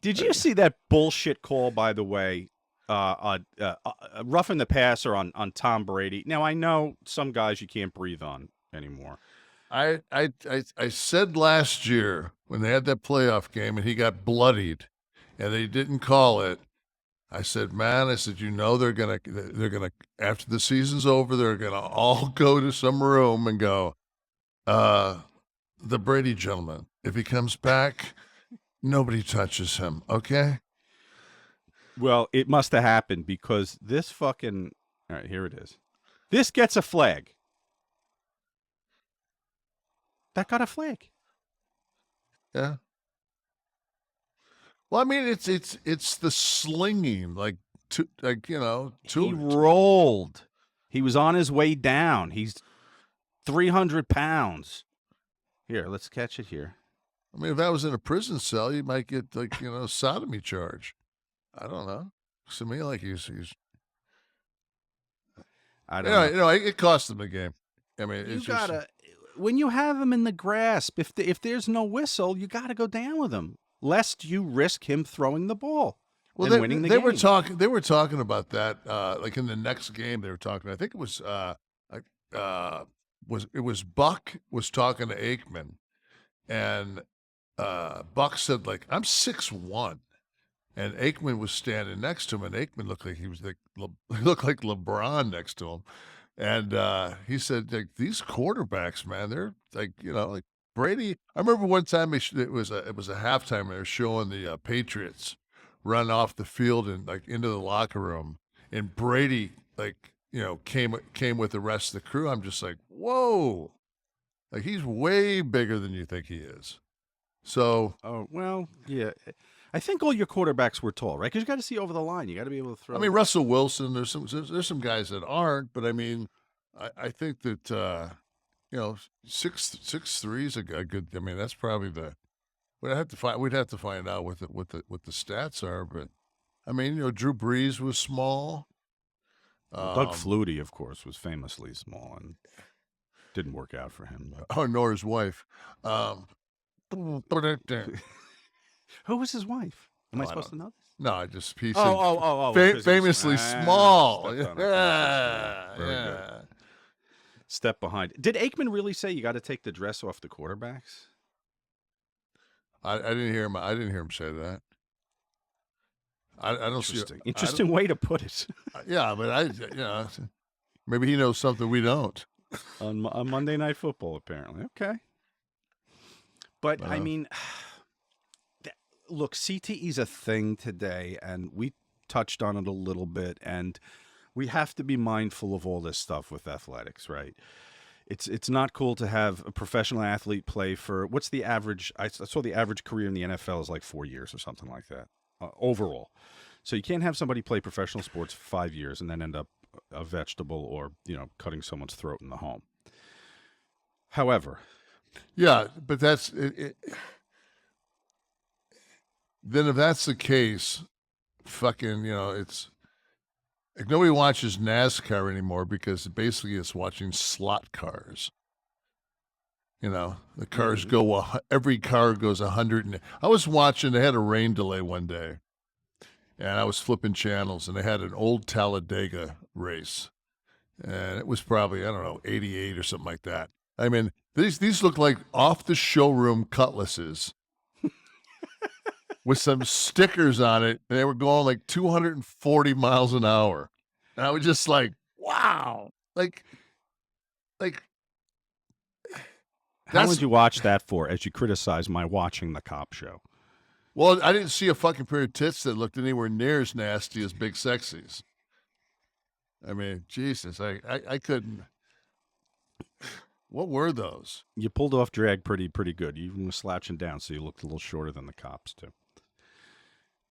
Did you see that bullshit call, by the way, roughing the passer on Tom Brady? Now, I know some guys you can't breathe on anymore. I said last year when they had that playoff game and he got bloodied and they didn't call it, I said, man, you know, they're gonna after the season's over, they're gonna all go to some room and go, the Brady gentleman, if he comes back, nobody touches him, okay? Well, it must have happened because this fucking... All right, here it is. This gets a flag. That got a flag. Yeah. Well, I mean, it's the slinging, He rolled. He was on his way down. He's 300 pounds. Here, let's catch it here. I mean, if that was in a prison cell, you might get sodomy charge. I don't know. Looks to me like he's. I don't know. It cost him the game. I mean, you gotta when you have him in the grasp. If there's no whistle, you gotta go down with him, lest you risk him throwing the ball. Well, and winning the game. They were talking about that. Like in the next game, they were talking. I think it was Buck was talking to Aikman, and Buck said like, "I'm 6'1", and Aikman was standing next to him, and Aikman looked like he looked like LeBron next to him, and he said like these quarterbacks, man, they're like like Brady. I remember one time it was a halftime. They were showing the Patriots run off the field and like into the locker room, and Brady came with the rest of the crew. I'm just like, whoa, like he's way bigger than you think he is. So, oh well, yeah. I think all your quarterbacks were tall, right? Because you got to see over the line. You got to be able to throw. I mean, Russell Wilson. There's some guys that aren't, but I mean, I think that 6'3" is a good. I mean, that's probably the. We'd have to find out what the stats are, but I mean, Drew Brees was small. Doug Flutie, of course, was famously small and didn't work out for him. Oh, nor his wife. Who was his wife? Am I supposed to know this? No, I just famously small. Yeah. Step behind. Did Aikman really say you got to take the dress off the quarterbacks? I didn't hear him. I didn't hear him say that. I don't see. Interesting way to put it. Yeah, but maybe he knows something we don't. On Monday Night Football, apparently. Okay. But I mean, look, CTE is a thing today, and we touched on it a little bit, and we have to be mindful of all this stuff with athletics, right? It's not cool to have a professional athlete play for, what's the average? I saw the average career in the NFL is like 4 years or something like that overall. So you can't have somebody play professional sports for 5 years and then end up a vegetable or cutting someone's throat in the home. However, yeah, but that's it. Then if that's the case, fucking, it's like nobody watches NASCAR anymore because basically it's watching slot cars. The cars go, every car goes 100. I was watching, they had a rain delay one day, and I was flipping channels, and they had an old Talladega race. And it was probably, I don't know, 88 or something like that. I mean, these look like off the showroom cutlasses with some stickers on it, and they were going like 240 miles an hour. And I was just like, wow. Like how would you watch that for as you criticize my watching the cop show? Well, I didn't see a fucking pair of tits that looked anywhere near as nasty as Big Sexy's. I mean, Jesus, I couldn't. What were those? You pulled off drag pretty good. You even was slouching down, so you looked a little shorter than the cops, too.